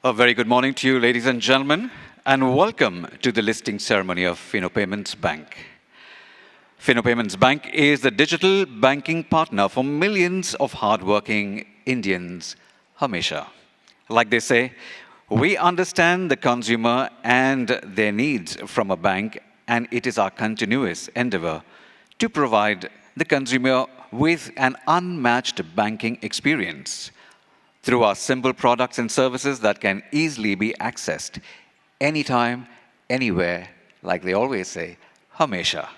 A very good morning to you, ladies and gentlemen, and welcome to the listing ceremony of Fino Payments Bank. Fino Payments Bank is the digital banking partner for millions of hardworking Indians, Hamesha. Like they say, we understand the consumer and their needs from a bank, and it is our continuous endeavor to provide the consumer with an unmatched banking experience through our simple products and services that can easily be accessed anytime, anywhere, like they always say, Hamesha.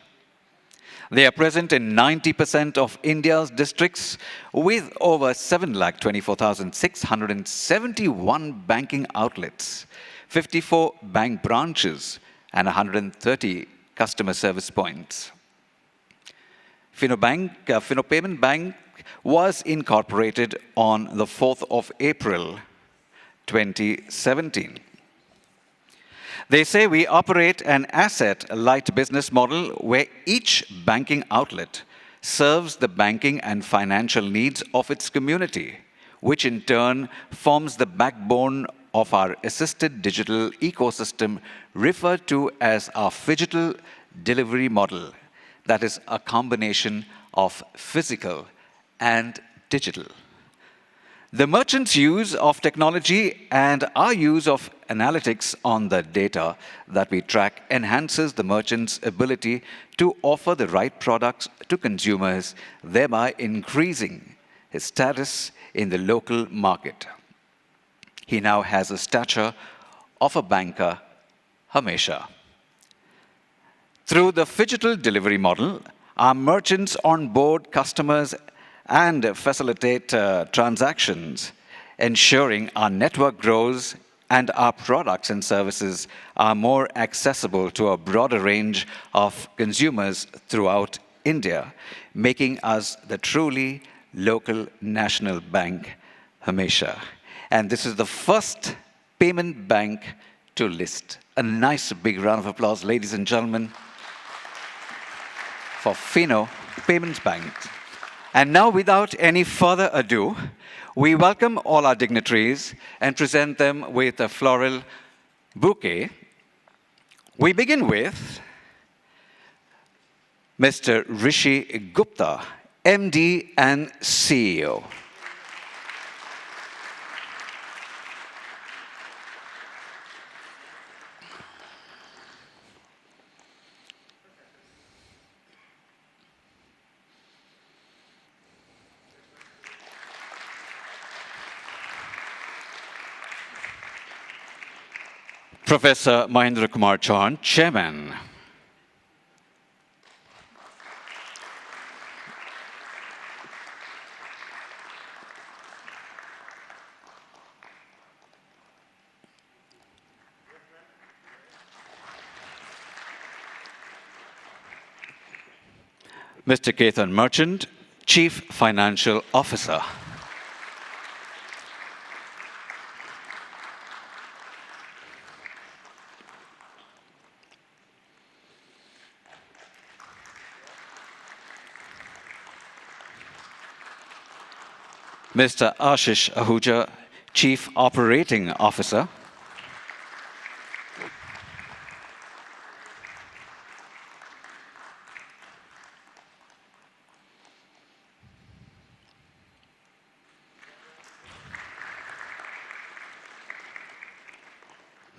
They are present in 90% of India's districts with over 7,24,671 banking outlets, 54 bank branches, and 130 customer service points. Fino Payment Bank was incorporated on the 4th of April, 2017. They say we operate an asset-light business model where each banking outlet serves the banking and financial needs of its community, which in turn forms the backbone of our assisted digital ecosystem referred to as our phygital delivery model. That is a combination of physical and digital. The merchant's use of technology and our use of analytics on the data that we track enhances the merchant's ability to offer the right products to consumers, thereby increasing his status in the local market. He now has the stature of a banker, Hamesha. Through the phygital delivery model, our merchants onboard customers and facilitate transactions, ensuring our network grows and our products and services are more accessible to a broader range of consumers throughout India, making us the truly local national bank, Hamesha. And this is the first payment bank to list. A nice big round of applause, ladies and gentlemen, for Fino Payments Bank. And now, without any further ado, we welcome all our dignitaries and present them with a floral bouquet. We begin with Mr. Rishi Gupta, MD and CEO. Professor Mahendra Kumar Chauhan, Chairman. Mr. Ketan Merchant, Chief Financial Officer. Mr. Ashish Ahuja, Chief Operating Officer.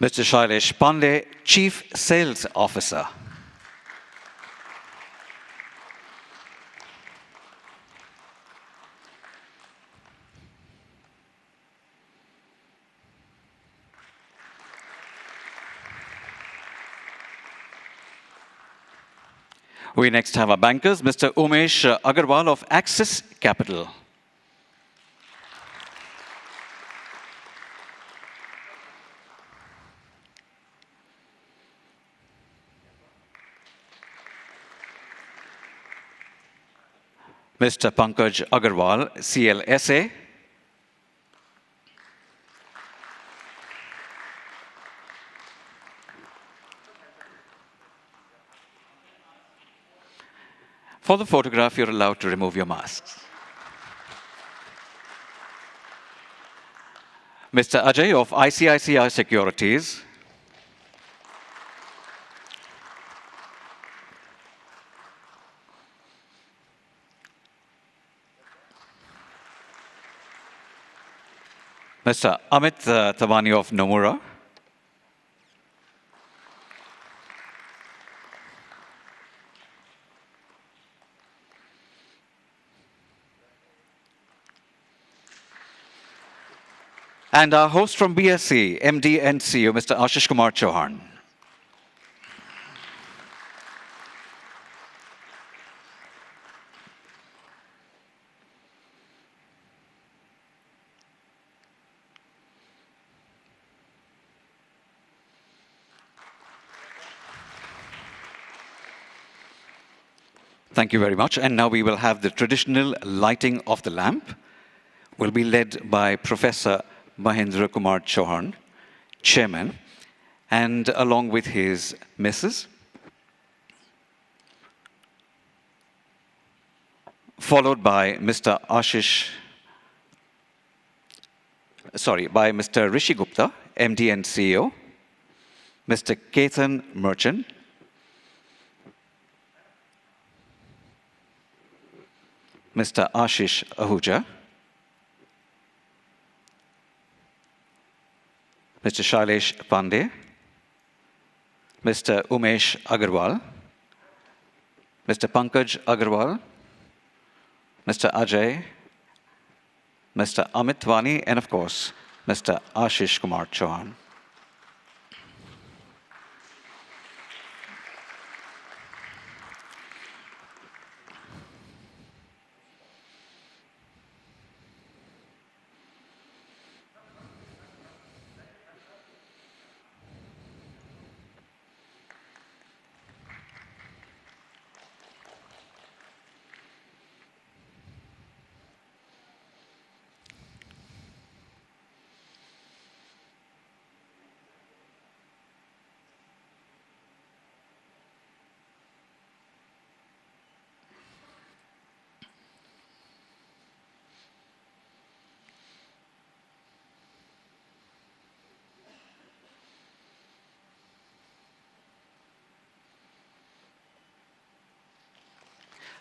Mr. Shailesh Pandey, Chief Sales Officer. We next have our bankers, Mr. Umesh Agarwal of Axis Capital. Mr. Pankaj Agarwal, CLSA. For the photograph, you're allowed to remove your masks. Mr. Ajay of ICICI Securities. Mr. Amit Tawani of Nomura. And our host from BSE, MD and CEO, Mr. Ashish Kumar Chauhan. Thank you very much. And now we will have the traditional lighting of the lamp. Will be led by Professor Mahendra Kumar Chauhan, Chairman, and along with his Mrs. Followed by Mr. Mr. Rishi Gupta, MD and CEO, Mr. Ketan Merchant, Mr. Ashish Ahuja, Mr. Shailesh Pandey, Mr. Umesh Agarwal, Mr. Pankaj Agarwal, Mr. Ajay, Mr. Amit Wani, and of course, Mr. Ashish Kumar Chauhan.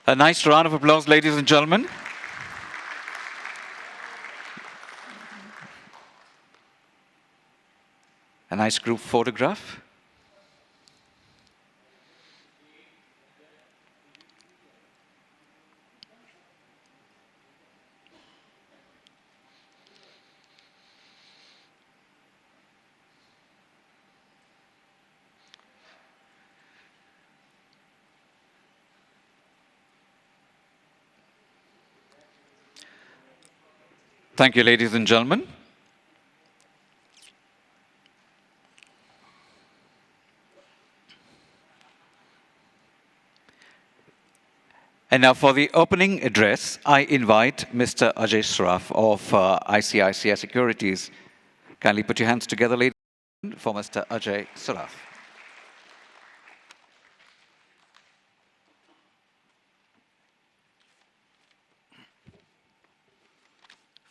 A nice round of applause, ladies and gentlemen. A nice group photograph. Thank you, ladies and gentlemen. And now for the opening address, I invite Mr. Ajay Saraf of ICICI Securities. Kindly put your hands together, ladies and gentlemen, for Mr. Ajay Saraf.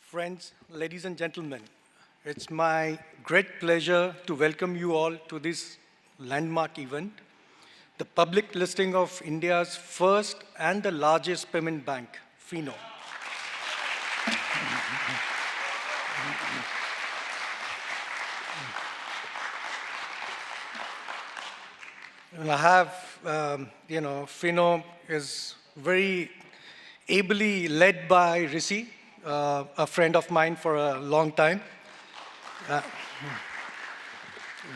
Friends, ladies and gentlemen, it's my great pleasure to welcome you all to this landmark event, the public listing of India's first and the largest payment bank, Fino. And I have, Fino is very ably led by Rishi, a friend of mine for a long time.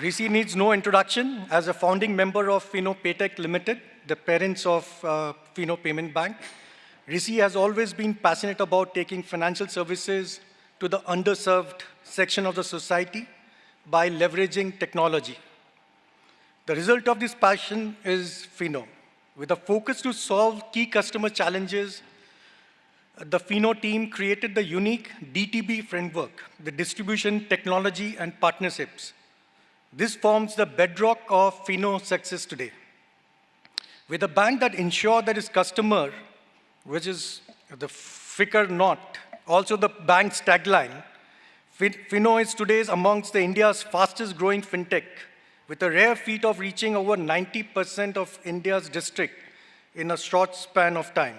Rishi needs no introduction. As a founding member of Fino Paytech Limited, the parents of Fino Payment Bank, Rishi has always been passionate about taking financial services to the underserved section of the society by leveraging technology. The result of this passion is Fino. With a focus to solve key customer challenges, the Fino team created the unique DTB framework, the distribution, technology, and partnerships. This forms the bedrock of Fino's success today. With a bank that ensures that its customer, which is the Fikr Not, also the bank's tagline, Fino is today amongst the India's fastest growing fintech, with a rare feat of reaching over 90% of India's district in a short span of time.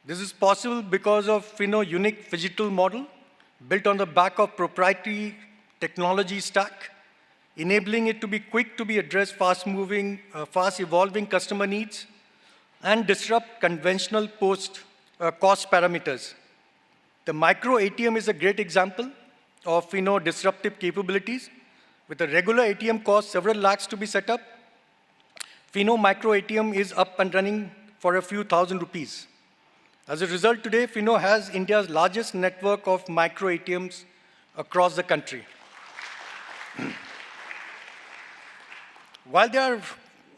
This is possible because of Fino's unique phygital model, built on the back of proprietary technology stack, enabling it to be quick to be address fast-moving, fast-evolving customer needs, and disrupt conventional cost parameters. The micro ATM is a great example of Fino disruptive capabilities. With a regular ATM cost several lakhs to be set up, Fino micro ATM is up and running for a few thousand rupees. As a result, today, Fino has India's largest network of micro ATMs across the country. While there are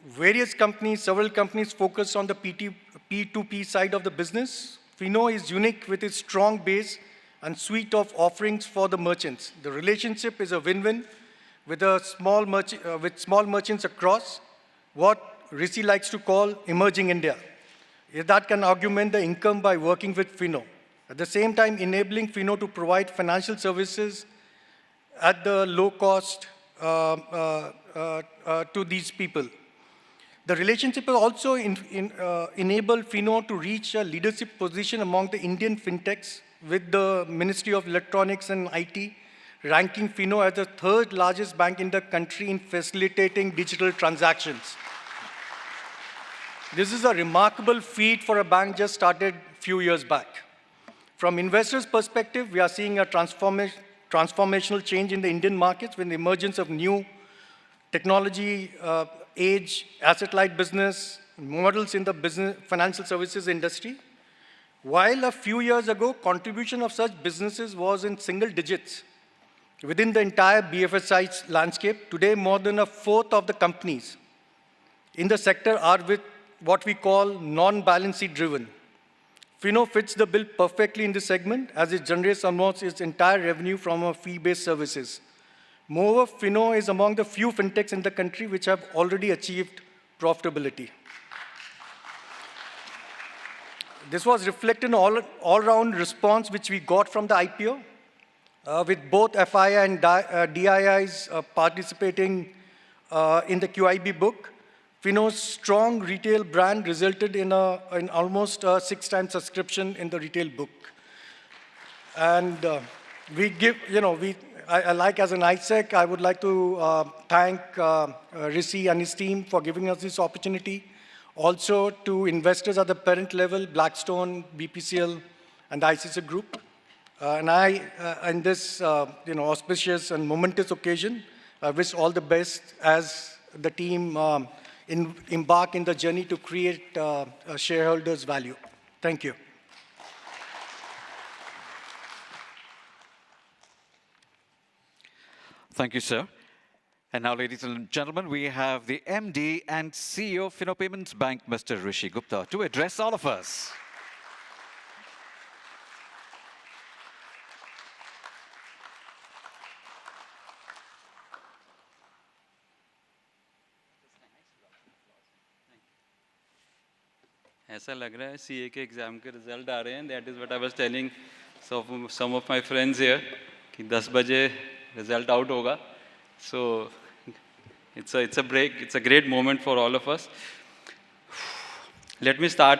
various companies, several companies focused on the P2P side of the business, Fino is unique with its strong base and suite of offerings for the merchants. The relationship is a win-win with small merchants across what Rishi likes to call emerging India. That can augment the income by working with Fino. At the same time, enabling Fino to provide financial services at the low cost to these people. The relationship will also enable Fino to reach a leadership position among the Indian fintechs, with the Ministry of Electronics and IT ranking Fino as the third largest bank in the country in facilitating digital transactions. This is a remarkable feat for a bank just started a few years back. From investors' perspective, we are seeing a transformational change in the Indian markets with the emergence of new technology, age, asset-light business models in the financial services industry. While a few years ago, contribution of such businesses was in single digits within the entire BFSI landscape, today more than a fourth of the companies in the sector are with what we call non-balance sheet driven. Fino fits the bill perfectly in this segment as it generates almost its entire revenue from fee-based services. Moreover, Fino is among the few fintechs in the country which have already achieved profitability. This was reflected in all-round response which we got from the IPO, with both FII and DIIs participating in the QIB book. Fino's strong retail brand resulted in almost a 6-time subscription in the retail book. And we give, I like as an ISEC, I would like to thank Rishi and his team for giving us this opportunity. Also to investors at the parent level, Blackstone, BPCL, and the ICICI Group. In this auspicious and momentous occasion, I wish all the best as the team embark in the journey to create shareholders' value. Thank you. Thank you, sir. And now, ladies and gentlemen, we have the MD and CEO of Fino Payments Bank, Mr. Rishi Gupta, to address all of us. ऐसा लग रहा है CA के exam के result आ रहे हैं. That is what I was telling some of my friends here कि 10 बजे रिजल्ट आउट होगा. So it's a great moment for all of us. Let me start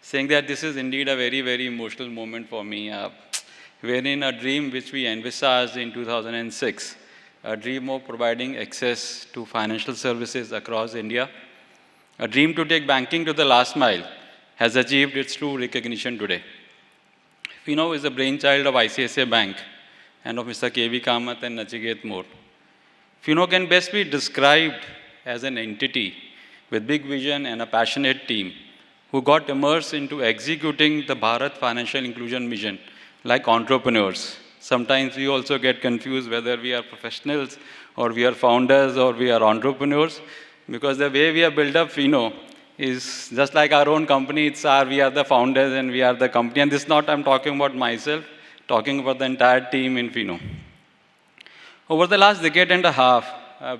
saying that this is indeed a very, very emotional moment for me. Wherein a dream which we envisaged in 2006, a dream of providing access to financial services across India, a dream to take banking to the last mile, has achieved its true recognition today. Fino is the brainchild of ICICI Bank and of Mr. K.V. Kamath and Nachiket More. Fino can best be described as an entity with big vision and a passionate team who got immersed into executing the Bharat financial inclusion mission like entrepreneurs. Sometimes we also get confused whether we are professionals or we are founders or we are entrepreneurs, because the way we have built up Fino is just like our own company. We are the founders and we are the company. And this is not I'm talking about myself, talking about the entire team in Fino. Over the last decade and a half,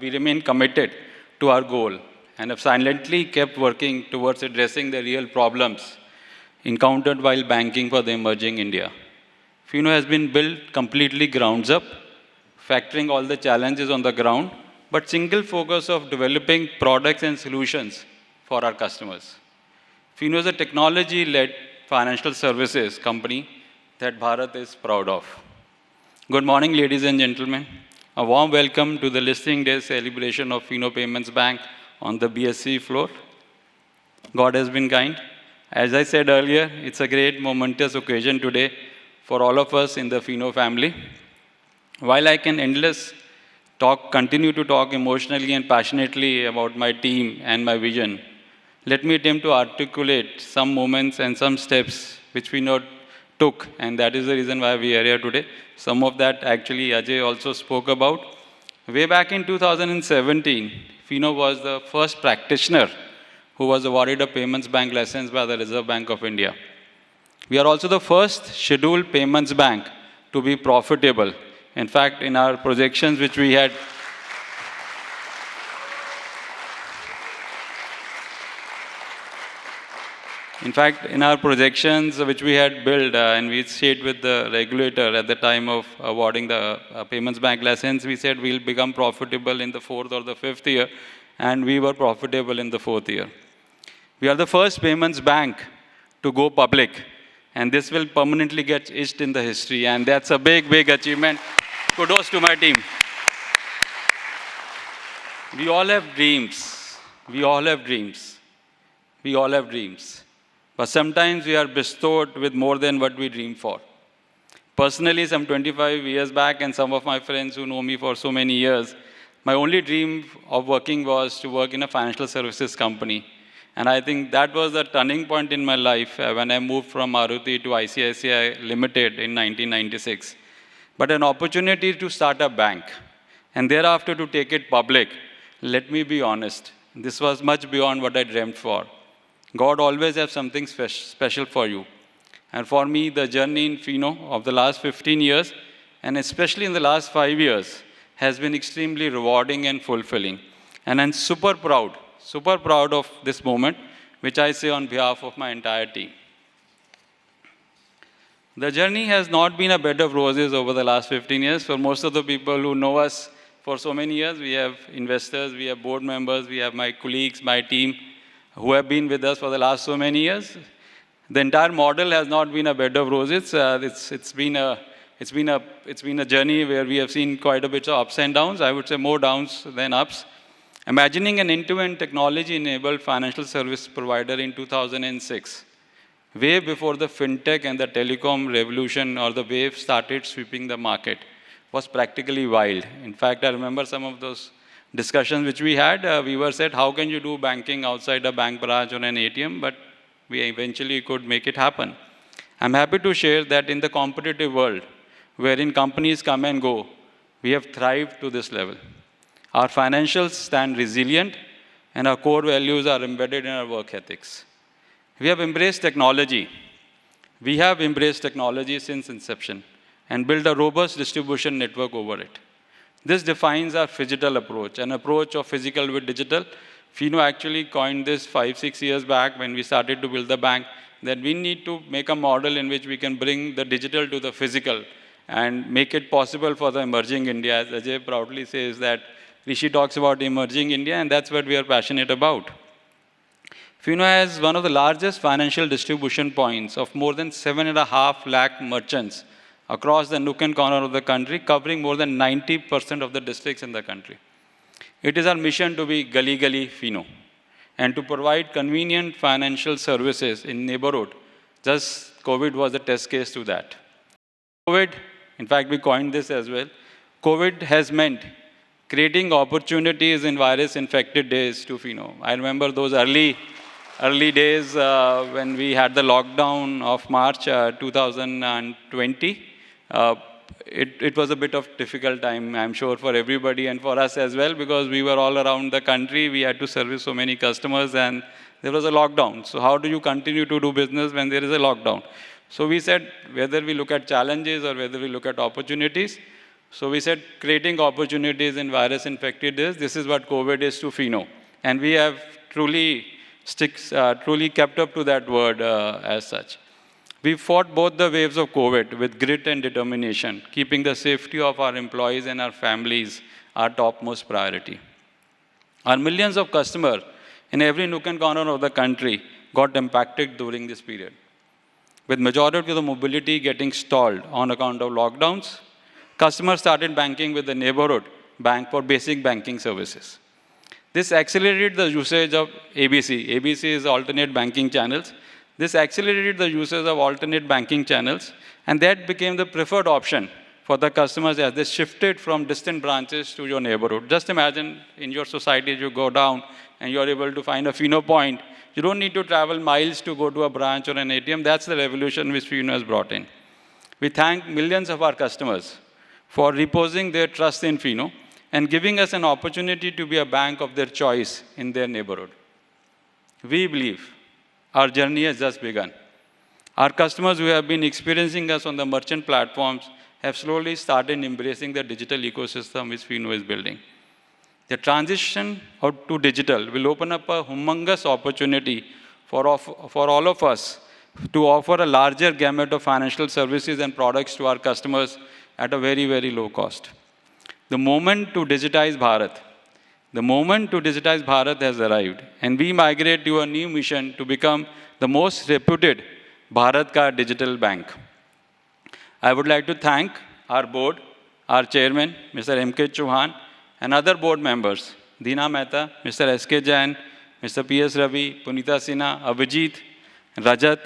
we remain committed to our goal and have silently kept working towards addressing the real problems encountered while banking for the emerging India. Fino has been built completely grounds up, factoring all the challenges on the ground, but single focus of developing products and solutions for our customers. Fino is a technology-led financial services company that Bharat is proud of. Good morning, ladies and gentlemen. A warm welcome to the Listing Day celebration of Fino Payments Bank on the BSC floor. God has been kind. As I said earlier, it's a great momentous occasion today for all of us in the Fino family. While I can continue to talk emotionally and passionately about my team and my vision, let me attempt to articulate some moments and some steps which we took, and that is the reason why we are here today. Some of that actually Ajay also spoke about. Way back in 2017, Fino was the first practitioner who was awarded a payments bank license by the Reserve Bank of India. We are also the first scheduled payments bank to be profitable. In fact, in our projections which we had built and we shared with the regulator at the time of awarding the payments bank license, we said we'll become profitable in the 4th or the 5th year, and we were profitable in the 4th year. We are the first payments bank to go public, and this will permanently get etched in the history, and that's a big, big achievement. Kudos to my team. We all have dreams. We all have dreams. We all have dreams. But sometimes we are bestowed with more than what we dream for. Personally, some 25 years back, and some of my friends who know me for so many years, my only dream of working was to work in a financial services company. And I think that was a turning point in my life when I moved from Maruti to ICICI Limited in 1996. But an opportunity to start a bank and thereafter to take it public, let me be honest, this was much beyond what I dreamt for. God always has something special for you. And for me, the journey in Fino of the last 15 years, and especially in the last 5 years, has been extremely rewarding and fulfilling. And I'm super proud of this moment, which I say on behalf of my entire team. The journey has not been a bed of roses over the last 15 years. For most of the people who know us for so many years, we have investors, we have board members, we have my colleagues, my team, who have been with us for the last so many years. The entire model has not been a bed of roses. It's been a journey where we have seen quite a bit of ups and downs. I would say more downs than ups. Imagining an end-to-end technology-enabled financial service provider in 2006, way before the fintech and the telecom revolution or the wave started sweeping the market, was practically wild. In fact, I remember some of those discussions which we had. We were said, how can you do banking outside a bank branch or an ATM? But we eventually could make it happen. I'm happy to share that in the competitive world, wherein companies come and go, we have thrived to this level. Our financials stand resilient, and our core values are embedded in our work ethics. We have embraced technology. We have embraced technology since inception and built a robust distribution network over it. This defines our phygital approach, an approach of physical with digital. Fino actually coined this 5-6 years back when we started to build the bank, that we need to make a model in which we can bring the digital to the physical and make it possible for the emerging India. As Ajay proudly says that Rishi talks about emerging India, and that's what we are passionate about. Fino has one of the largest financial distribution points of more than 7.5 lakh merchants across the nook and corner of the country, covering more than 90% of the districts in the country. It is our mission to be Gali Fino and to provide convenient financial services in neighborhood. Just COVID was a test case to that. COVID, in fact, we coined this as well. COVID has meant creating opportunities in virus-infected days to Fino. I remember those early days when we had the lockdown of March 2020. It was a bit of difficult time, I'm sure, for everybody and for us as well, because we were all around the country. We had to service so many customers, and there was a lockdown. So how do you continue to do business when there is a lockdown? So we said, whether we look at challenges or whether we look at opportunities, so we said, creating opportunities in virus-infected days, this is what COVID is to Fino. And we have truly kept up to that word as such. We fought both the waves of COVID with grit and determination, keeping the safety of our employees and our families our topmost priority. Our millions of customers in every nook and corner of the country got impacted during this period. With majority of the mobility getting stalled on account of lockdowns, customers started banking with the neighborhood bank for basic banking services. This accelerated the usage of ABC. ABC is alternate banking channels. This accelerated the usage of alternate banking channels, and that became the preferred option for the customers as they shifted from distant branches to your neighborhood. Just imagine in your society, you go down and you're able to find a Fino point. You don't need to travel miles to go to a branch or an ATM. That's the revolution which Fino has brought in. We thank millions of our customers for reposing their trust in Fino and giving us an opportunity to be a bank of their choice in their neighborhood. We believe our journey has just begun. Our customers who have been experiencing us on the merchant platforms have slowly started embracing the digital ecosystem which Fino is building. The transition to digital will open up a humongous opportunity for all of us to offer a larger gamut of financial services and products to our customers at a very, very low cost. The moment to digitize Bharat has arrived, and we migrate to a new mission to become the most reputed Bharat Ka digital bank. I would like to thank our board, our chairman, Mr. M.K. Chauhan, and other board members, Deena Mehta, Mr. S.K. Jain, Mr. P.S. Ravi, Punita Sinha, Abhijit, Rajat,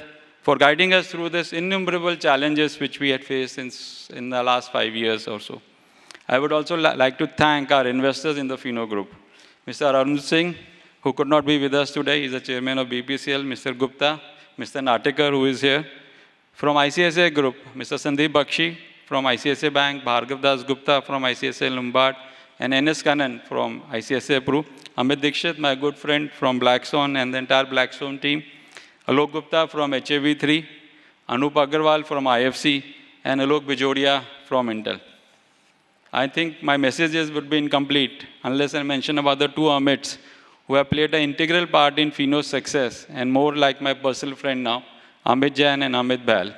for guiding us through these innumerable challenges which we had faced in the last 5 years or so. I would also like to thank our investors in the Fino Group. Mr. Arun Singh, who could not be with us today, he is the chairman of BPCL, Mr. Gupta, Mr. Natekar, who is here. From ICICI Group, Mr. Sandeep Bakshi from ICICI Bank, Bhargav Das Gupta from ICICI Lombard, and N.S. Kannan from ICICI Pru. Amit Dixit, my good friend from Blackstone and the entire Blackstone team. Alok Gupta from HAV3, Anup Agarwal from IFC, and Alok Bijodia from Intel. I think my messages would be incomplete unless I mention about the two Amits who have played an integral part in Fino's success and more like my personal friend now, Amit Jain and Amit Bahl.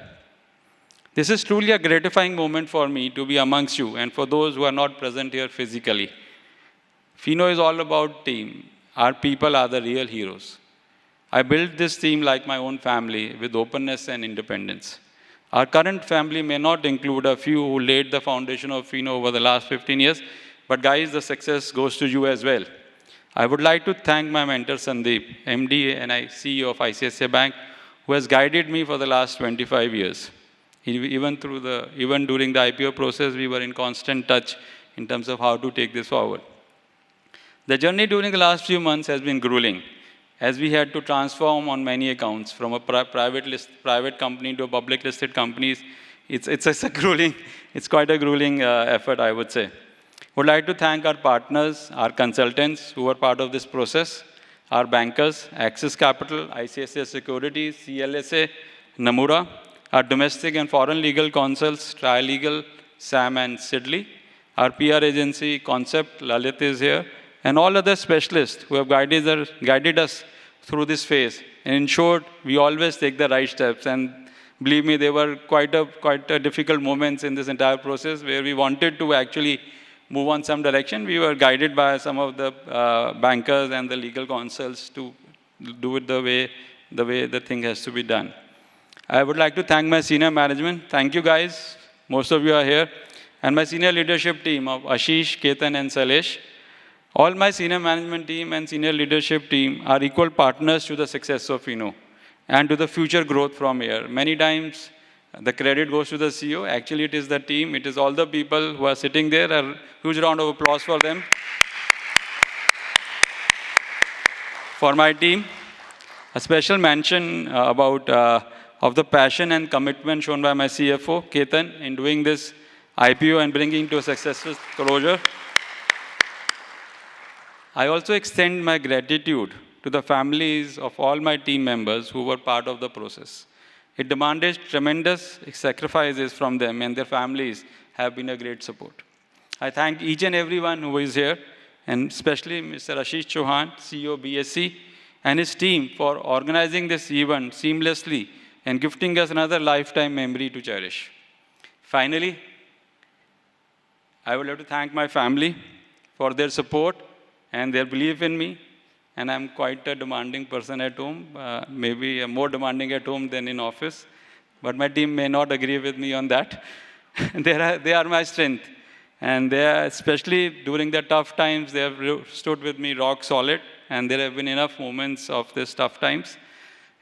This is truly a gratifying moment for me to be amongst you and for those who are not present here physically. Fino is all about team. Our people are the real heroes. I built this team like my own family with openness and independence. Our current family may not include a few who laid the foundation of Fino over the last 15 years, but guys, the success goes to you as well. I would like to thank my mentor Sandeep, MD and CEO of ICICI Bank, who has guided me for the last 25 years. Even during the IPO process, we were in constant touch in terms of how to take this forward. The journey during the last few months has been grueling, as we had to transform on many accounts from a private company to a public listed company. It's quite a grueling effort, I would say. Would like to thank our partners, our consultants who were part of this process, our bankers, Axis Capital, ICICI Securities, CLSA, Nomura, our domestic and foreign legal counsels, Trilegal, Sam and Sidley, our PR agency, Concept, Lalit is here, and all other specialists who have guided us through this phase and ensured we always take the right steps. And believe me, there were quite a difficult moments in this entire process where we wanted to actually move on some direction. We were guided by some of the bankers and the legal counsels to do it the way the thing has to be done. I would like to thank my senior management. Thank you guys. Most of you are here. And my senior leadership team of Ashish, Ketan and Salesh. All my senior management team and senior leadership team are equal partners to the success of Fino and to the future growth from here. Many times the credit goes to the CEO. Actually, it is the team. It is all the people who are sitting there. A huge round of applause for them. For my team, a special mention of the passion and commitment shown by my CFO, Ketan, in doing this IPO and bringing to a successful closure. I also extend my gratitude to the families of all my team members who were part of the process. It demanded tremendous sacrifices from them, and their families have been a great support. I thank each and everyone who is here, and especially Mr. Ashish Chauhan, CEO BSC, and his team for organizing this event seamlessly and gifting us another lifetime memory to cherish. Finally, I would like to thank my family for their support and their belief in me. And I'm quite a demanding person at home, maybe more demanding at home than in office. But my team may not agree with me on that. They are my strength. And they are, especially during the tough times, they have stood with me rock solid. And there have been enough moments of these tough times.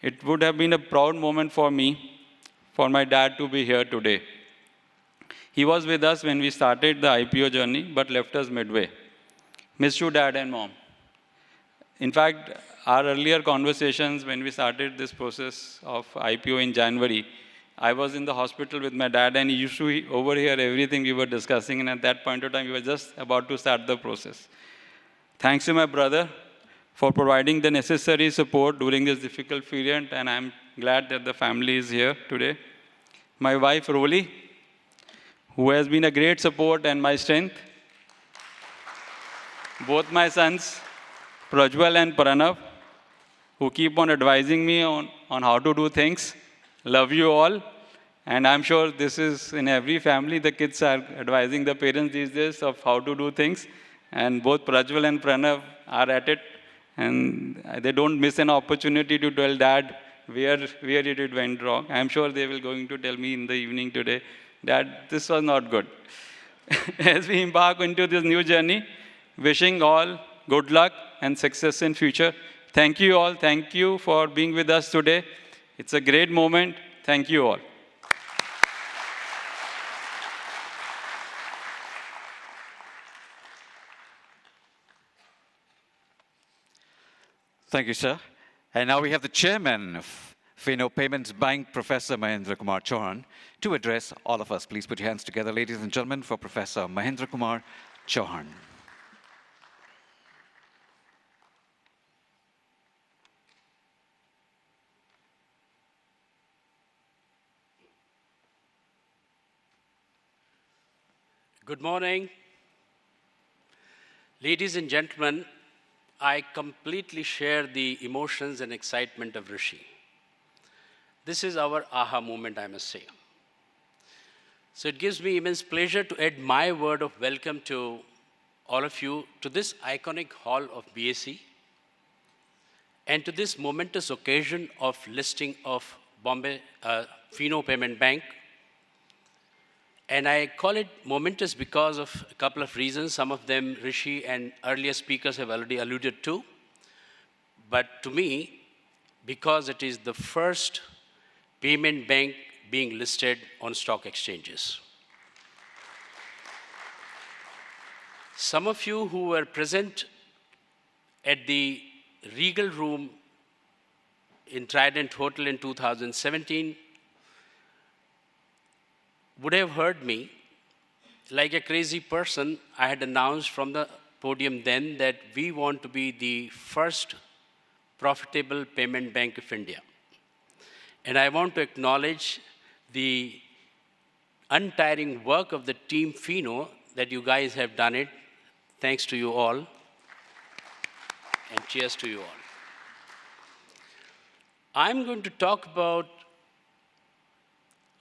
It would have been a proud moment for me, for my dad to be here today. He was with us when we started the IPO journey, but left us midway. Miss you, Dad and Mom. In fact, our earlier conversations when we started this process of IPO in January, I was in the hospital with my dad and he used to overhear everything we were discussing, and at that point of time, we were just about to start the process. Thanks to my brother for providing the necessary support during this difficult period, and I'm glad that the family is here today. My wife, Roli, who has been a great support and my strength. Both my sons, Prajwal and Pranav, who keep on advising me on how to do things. Love you all. And I'm sure this is in every family, the kids are advising the parents these days of how to do things. And both Prajwal and Pranav are at it. And they don't miss an opportunity to tell Dad where it went wrong. I'm sure they will going to tell me in the evening today, Dad, this was not good. As we embark into this new journey, wishing all good luck and success in future. Thank you all. Thank you for being with us today. It's a great moment. Thank you all. Thank you, sir. And now we have the chairman of Fino Payments Bank, Professor Mahendra Kumar Chauhan, to address all of us. Please put your hands together, ladies and gentlemen, for Professor Mahendra Kumar Chauhan. Good morning. Ladies and gentlemen, I completely share the emotions and excitement of Rishi. This is our aha moment, I must say. So it gives me immense pleasure to add my word of welcome to all of you to this iconic hall of BSE and to this momentous occasion of listing of Bombay Fino Payment Bank. And I call it momentous because of a couple of reasons. Some of them Rishi and earlier speakers have already alluded to. But to me, because it is the first payment bank being listed on stock exchanges. Some of you who were present at the Regal Room in Trident Hotel in 2017 would have heard me. Like a crazy person, I had announced from the podium then that we want to be the first profitable payment bank of India. And I want to acknowledge the untiring work of the team Fino that you guys have done it. Thanks to you all. And cheers to you all. I'm going to talk about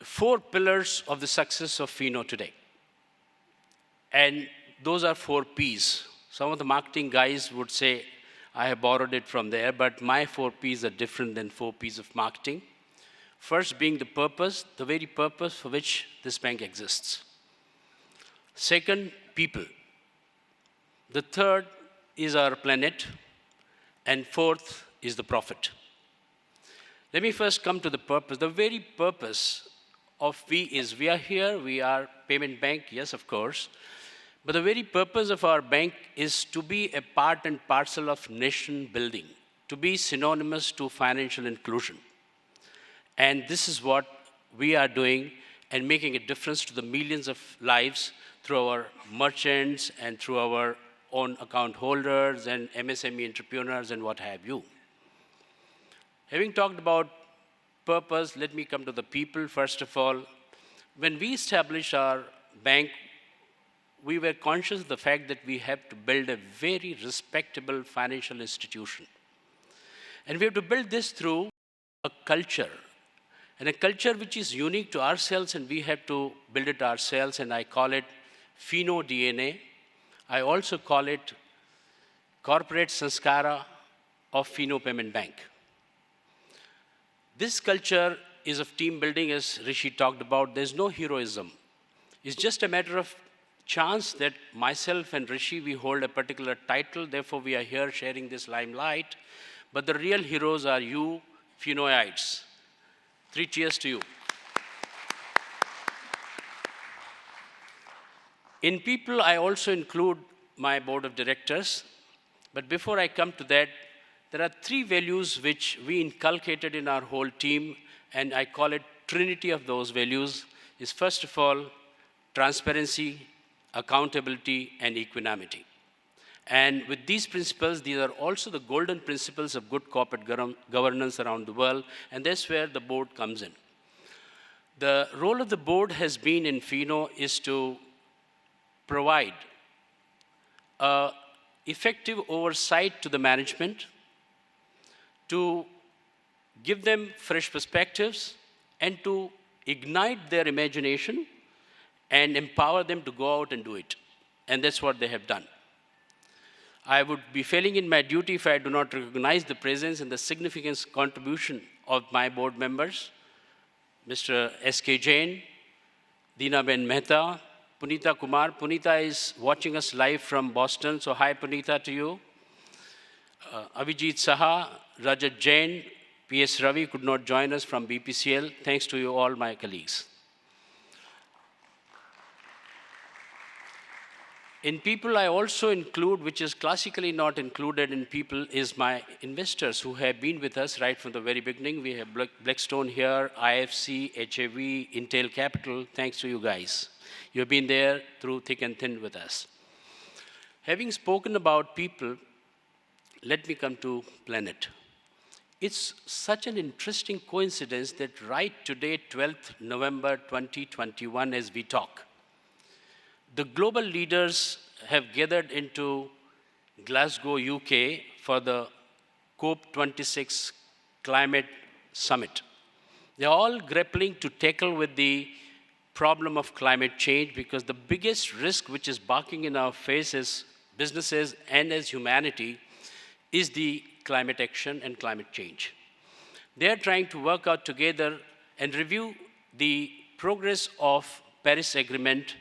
4 pillars of the success of Fino today. And those are 4 Ps. Some of the marketing guys would say, I have borrowed it from there, but my 4 Ps are different than 4 Ps of marketing. First being the purpose, the very purpose for which this bank exists. Second, people. The third is our planet. And fourth is the profit. Let me first come to the purpose. The very purpose of we are here, we are payment bank, yes, of course. But the very purpose of our bank is to be a part and parcel of nation building, to be synonymous to financial inclusion. And this is what we are doing and making a difference to the millions of lives through our merchants and through our own account holders and MSME entrepreneurs and what have you. Having talked about purpose, let me come to the people. First of all, when we established our bank, we were conscious of the fact that we have to build a very respectable financial institution. And we have to build this through a culture. and a culture which is unique to ourselves, and we have to build it ourselves, and I call it Fino DNA. I also call it corporate sanskara of Fino Payment Bank. This culture is of team building, as Rishi talked about. There's no heroism. It's just a matter of chance that myself and Rishi, we hold a particular title, therefore we are here sharing this limelight. But the real heroes are you, Finoites. 3 cheers to you. In people, I also include my board of directors. But before I come to that, there are 3 values which we inculcated in our whole team, and I call it trinity of those values, is first of all, transparency, accountability, and equanimity. And with these principles, these are also the golden principles of good corporate governance around the world, and that's where the board comes in. The role of the board has been in Fino is to provide effective oversight to the management, to give them fresh perspectives, and to ignite their imagination and empower them to go out and do it. And that's what they have done. I would be failing in my duty if I do not recognize the presence and the significant contribution of my board members, Mr. S.K. Jain, Deena Ben Mehta, Punita Kumar. Punita is watching us live from Boston, so hi Punita to you. Avijit Saha, Rajat Jain, P.S. Ravi could not join us from BPCL. Thanks to you all, my colleagues. In people, I also include, which is classically not included in people, is my investors who have been with us right from the very beginning. We have Blackstone here, IFC, HAV, Intel Capital. Thanks to you guys. You have been there through thick and thin with us. Having spoken about people, let me come to Planet. It's such an interesting coincidence that right today, 12th November 2021, as we talk, the global leaders have gathered into Glasgow, UK for the COP26 Climate Summit. They're all grappling to tackle with the problem of climate change, because the biggest risk which is barking in our face as businesses and as humanity is the climate action and climate change. They're trying to work out together and review the progress of Paris Agreement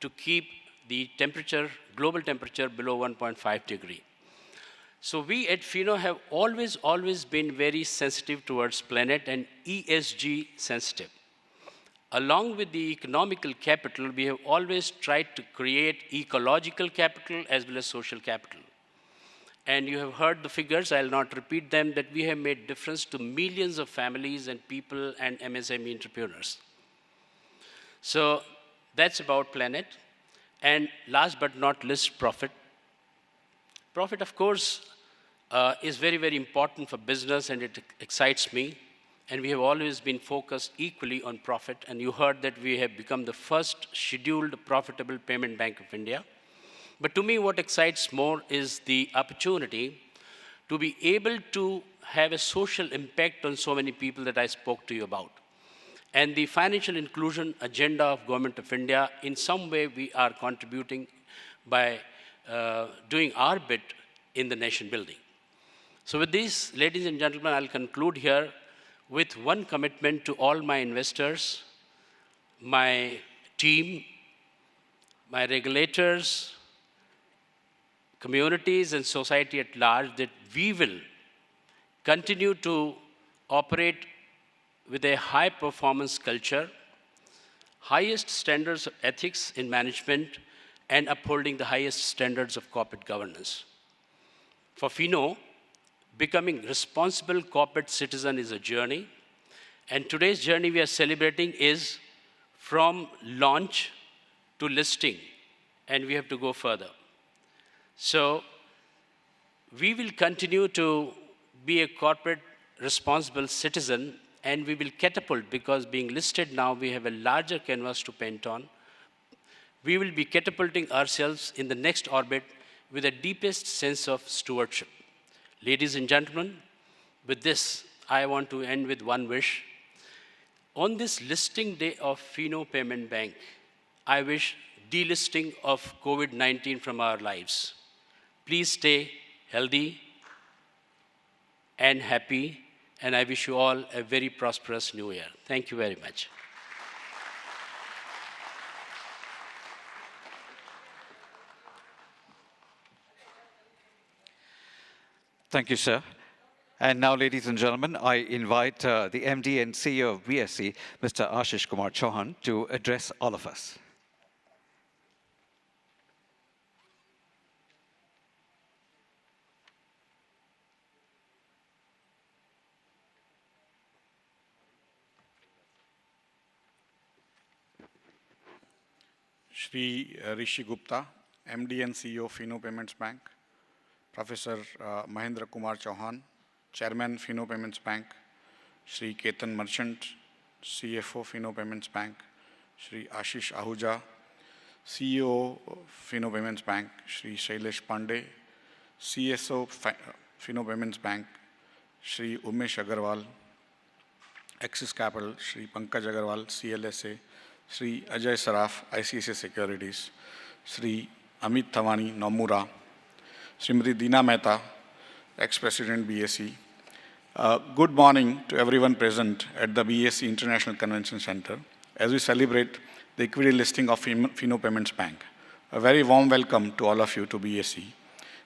to keep the temperature, global temperature below 1.5 degree. So we at Fino have always been very sensitive towards planet and ESG sensitive. Along with the economical capital, we have always tried to create ecological capital as well as social capital. And you have heard the figures, I'll not repeat them, that we have made difference to millions of families and people and MSME entrepreneurs. So that's about planet. And last but not least, profit. Profit, of course, is very, very important for business, and it excites me. And we have always been focused equally on profit. And you heard that we have become the first scheduled profitable payment bank of India. But to me, what excites more is the opportunity to be able to have a social impact on so many people that I spoke to you about. And the financial inclusion agenda of Government of India, in some way we are contributing by doing our bit in the nation building. So with this, ladies and gentlemen, I'll conclude here with one commitment to all my investors, my team, my regulators, communities and society at large, that we will continue to operate with a high performance culture, highest standards of ethics in management, and upholding the highest standards of corporate governance. For Fino, becoming responsible corporate citizen is a journey, and today's journey we are celebrating is from launch to listing, and we have to go further. So we will continue to be a corporate responsible citizen, and we will catapult, because being listed now, we have a larger canvas to paint on. We will be catapulting ourselves in the next orbit with the deepest sense of stewardship. Ladies and gentlemen, with this, I want to end with one wish. On this listing day of Fino Payment Bank, I wish delisting of COVID-19 from our lives. Please stay healthy and happy, and I wish you all a very prosperous new year. Thank you very much. Thank you, sir. And now, ladies and gentlemen, I invite the MD and CEO of BSE, Mr. Ashish Kumar Chauhan, to address all of us. Shri Rishi Gupta, MD and CEO Fino Payments Bank, Professor Mahendra Kumar Chauhan, Chairman Fino Payments Bank, Shri Ketan Merchant, CFO Fino Payments Bank, Shri Ashish Ahuja, CEO Fino Payments Bank, Shri Shailesh Pandey, CSO Fino Payments Bank, Shri Umesh Agarwal, Axis Capital, Shri Pankaj Agarwal, CLSA, Shri Ajay Saraf, ICICI Securities, Shri Amit Thawani, Nomura, Srimati Deena Mehta, ex-President BSE. Good morning to everyone present at the BSE International Convention Center as we celebrate the equity listing of Fino Payments Bank. A very warm welcome to all of you to BSE,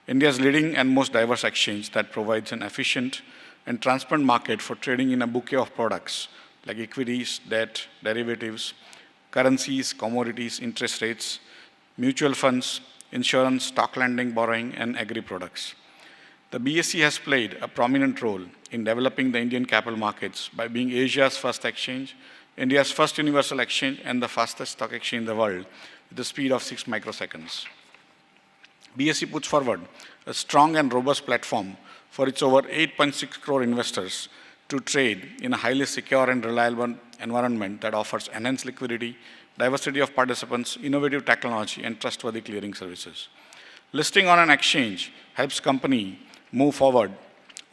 India's leading and most diverse exchange that provides an efficient and transparent market for trading in a bouquet of products like equities, debt, derivatives, currencies, commodities, interest rates, mutual funds, insurance, stock lending, borrowing, and agri products. The BSE has played a prominent role in developing the Indian capital markets by being Asia's first exchange, India's first universal exchange, and the fastest stock exchange in the world with the speed of 6 microseconds. BSE puts forward a strong and robust platform for its over 8.6 crore investors to trade in a highly secure and reliable environment that offers enhanced liquidity, diversity of participants, innovative technology, and trustworthy clearing services. Listing on an exchange helps company move forward,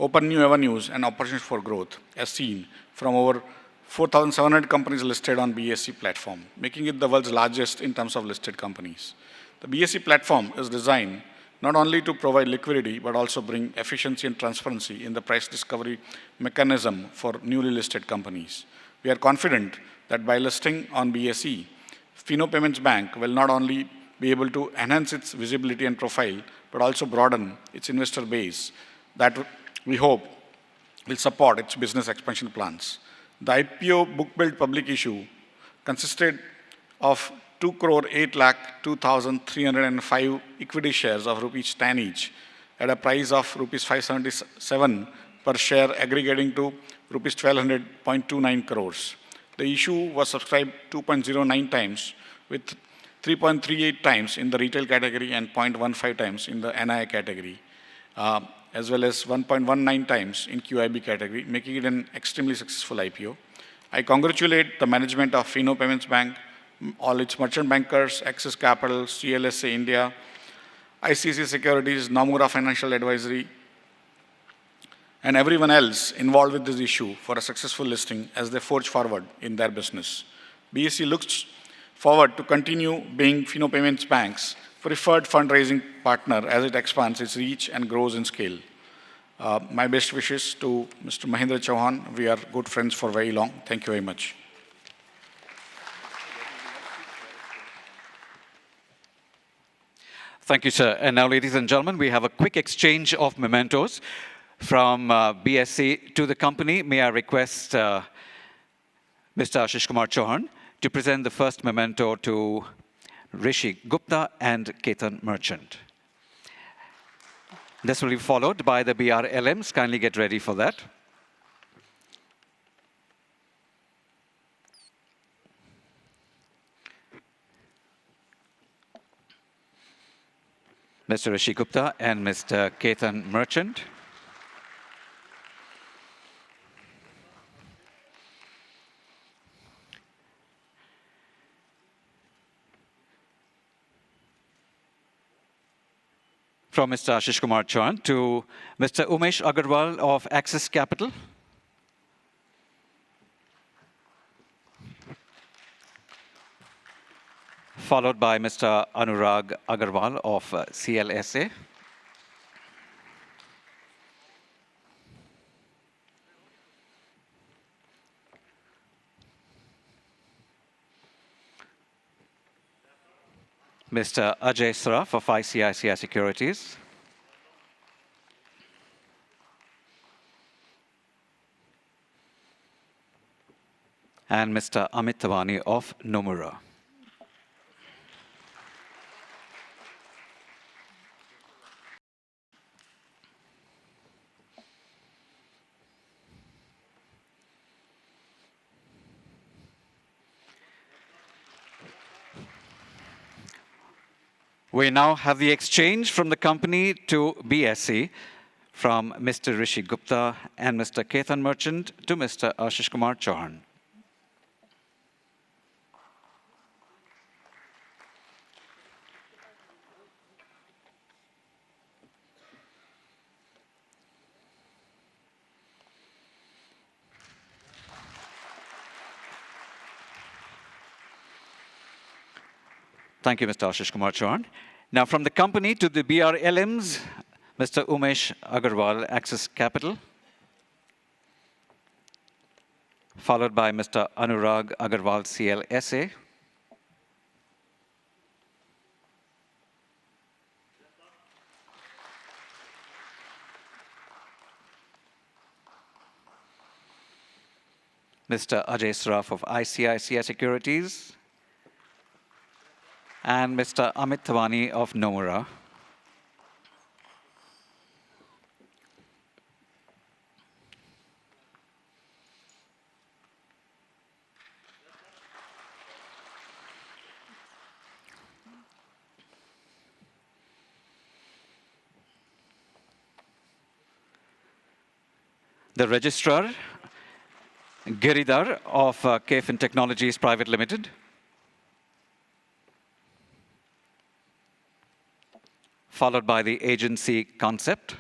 open new avenues and opportunities for growth, as seen from over 4,700 companies listed on BSE platform, making it the world's largest in terms of listed companies. The BSE platform is designed not only to provide liquidity, but also bring efficiency and transparency in the price discovery mechanism for newly listed companies. We are confident that by listing on BSE, Fino Payments Bank will not only be able to enhance its visibility and profile, but also broaden its investor base that we hope will support its business expansion plans. The IPO book build public issue consisted of 2,08,02,305 equity shares of rupees 10 each at a price of rupees 577 per share, aggregating to rupees 1,200.29 crores. The issue was subscribed 2.09 times, with 3.38 times in the retail category and 0.15 times in the NI category, as well as 1.19 times in QIB category, making it an extremely successful IPO. I congratulate the management of Fino Payments Bank, all its merchant bankers, Axis Capital, CLSA India, ICICI Securities, Nomura Financial Advisory, and everyone else involved with this issue for a successful listing as they forge forward in their business. BSE looks forward to continue being Fino Payments Bank's preferred fundraising partner as it expands its reach and grows in scale. My best wishes to Mr. Mahendra Chauhan. We are good friends for very long. Thank you very much. Thank you, sir. And now, ladies and gentlemen, we have a quick exchange of mementos from BSE to the company. May I request Mr. Ashish Kumar Chauhan to present the first memento to Rishi Gupta and Ketan Merchant. This will be followed by the BRLMs. Kindly get ready for that. Mr. Rishi Gupta and Mr. Ketan Merchant. From Mr. Ashish Kumar Chauhan to Mr. Umesh Agarwal of Axis Capital. followed by Mr. Anurag Agarwal of CLSA. Mr. Ajay Sraf of ICICI Securities. And Mr. Amit Tawani of Nomura. We now have the exchange from the company to BSE from Mr. Rishi Gupta and Mr. Ketan Merchant to Mr. Ashish Kumar Chauhan. Thank you, Mr. Ashish Kumar Chauhan. Now, from the company to the BRLMs, Mr. Umesh Agarwal, Axis Capital, followed by Mr. Anurag Agarwal, CLSA, Mr. Ajay Sraf of ICICI Securities, and Mr. Amit Tawani of Nomura. The registrar, Giridhar of KFin Technologies Private Limited. Followed by the agency Concept.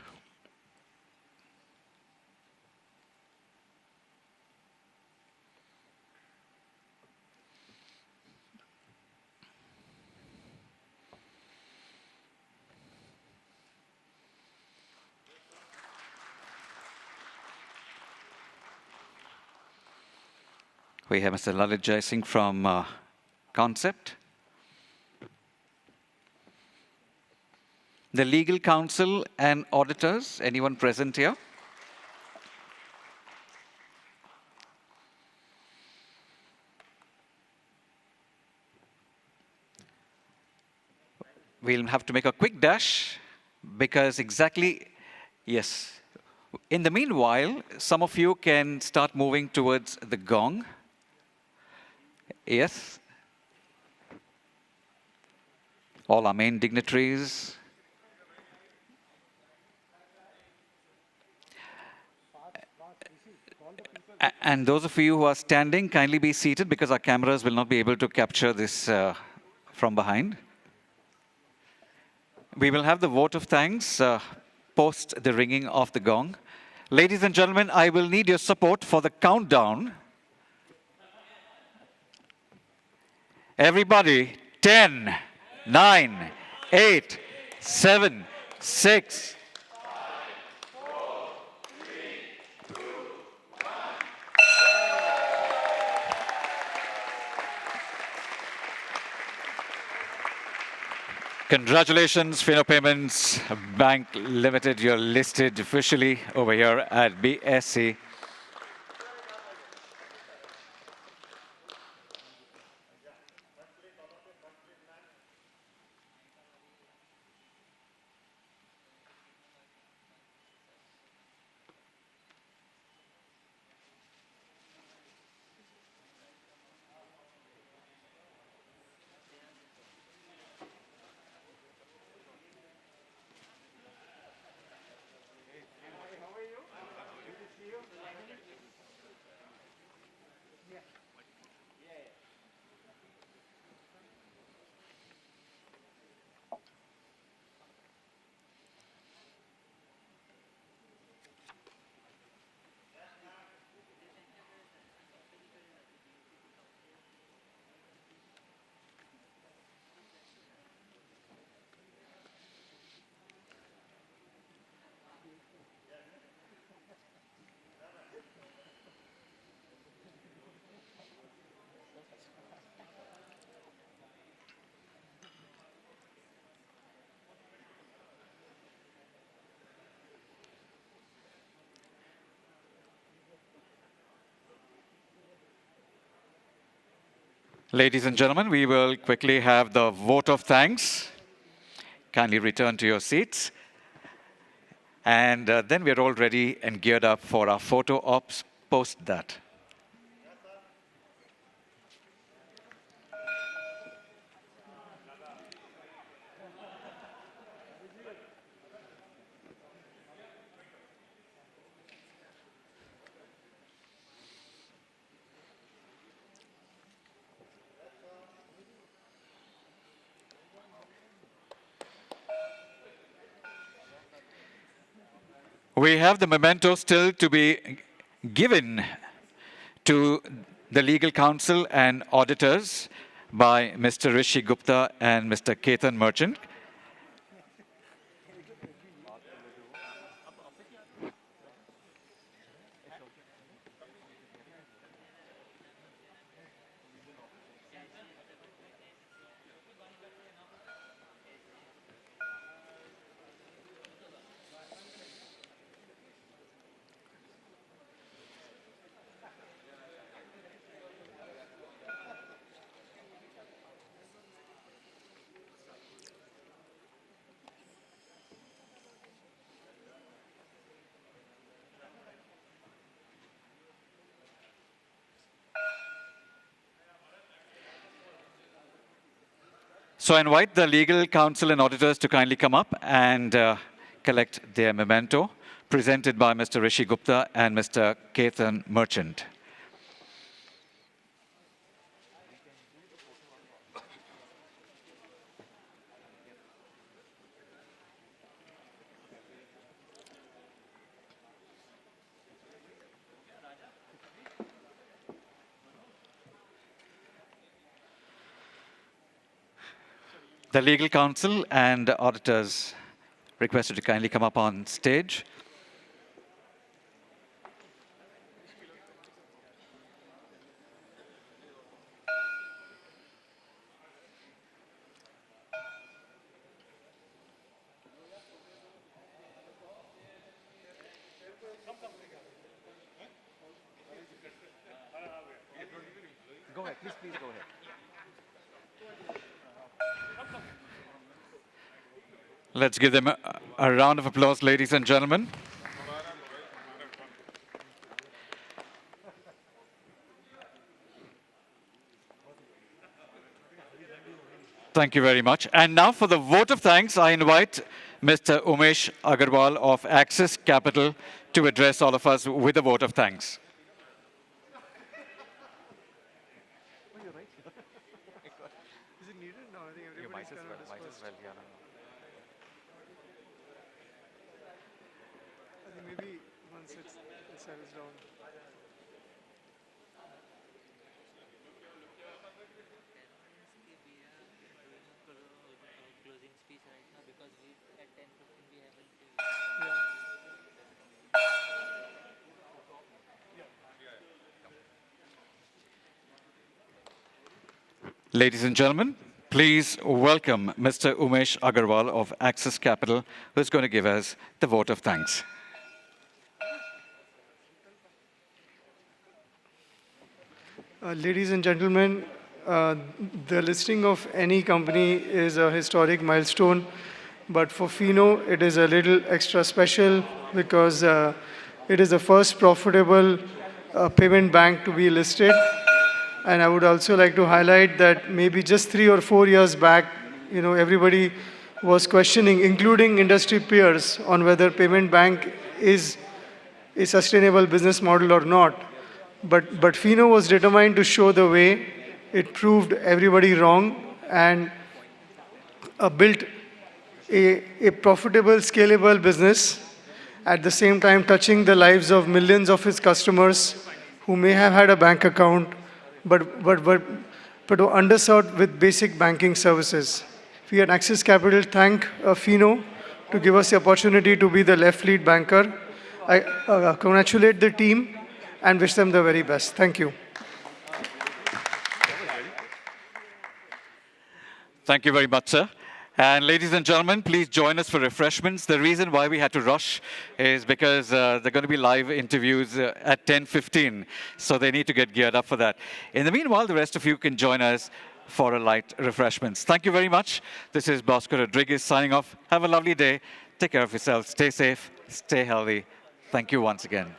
We have Mr. Lalit Jai Singh from Concept. The legal counsel and auditors, anyone present here? We'll have to make a quick dash because exactly, yes. In the meanwhile, some of you can start moving towards the gong. Yes. All our main dignitaries. And those of you who are standing, kindly be seated because our cameras will not be able to capture this from behind. We will have the vote of thanks post the ringing of the gong. Ladies and gentlemen, I will need your support for the countdown. Everybody, 10, 9, 8, 7, 6, Congratulations, Fino Payments Bank Limited. You're listed officially over here at BSE. Ladies and gentlemen, we will quickly have the vote of thanks. Kindly return to your seats. And then we're all ready and geared up for our photo ops post that. We have the memento still to be given to the legal counsel and auditors by Mr. Rishi Gupta and Mr. Ketan Merchant. So I invite the legal counsel and auditors to kindly come up and collect their memento, presented by Mr. Rishi Gupta and Mr. Ketan Merchant. The legal counsel and auditors requested to kindly come up on stage. Go ahead, please go ahead. Let's give them a round of applause, ladies and gentlemen. Thank you very much. And now for the vote of thanks, I invite Mr. Umesh Agarwal of Axis Capital to address all of us with a vote of thanks. Maybe once it settles down. Closing speech right now because we at 10:15 we haven't. Ladies and gentlemen, please welcome Mr. Umesh Agarwal of Axis Capital, who's going to give us the vote of thanks. Ladies and gentlemen, the listing of any company is a historic milestone, but for Fino, it is a little extra special because it is the first profitable payment bank to be listed. And I would also like to highlight that maybe just 3 or 4 years back, everybody was questioning, including industry peers, on whether payment bank is a sustainable business model or not. But Fino was determined to show the way. It proved everybody wrong and built a profitable, scalable business, at the same time touching the lives of millions of its customers who may have had a bank account, but were underserved with basic banking services. We at Axis Capital thank Fino to give us the opportunity to be the left lead banker. I congratulate the team and wish them the very best. Thank you. Thank you very much, sir. And ladies and gentlemen, please join us for refreshments. The reason why we had to rush is because there are going to be live interviews at 10:15, so they need to get geared up for that. In the meanwhile, the rest of you can join us for a light refreshments. Thank you very much. This is Bhaskar Rodriguez signing off. Have a lovely day. Take care of yourselves. Stay safe. Stay healthy. Thank you once again.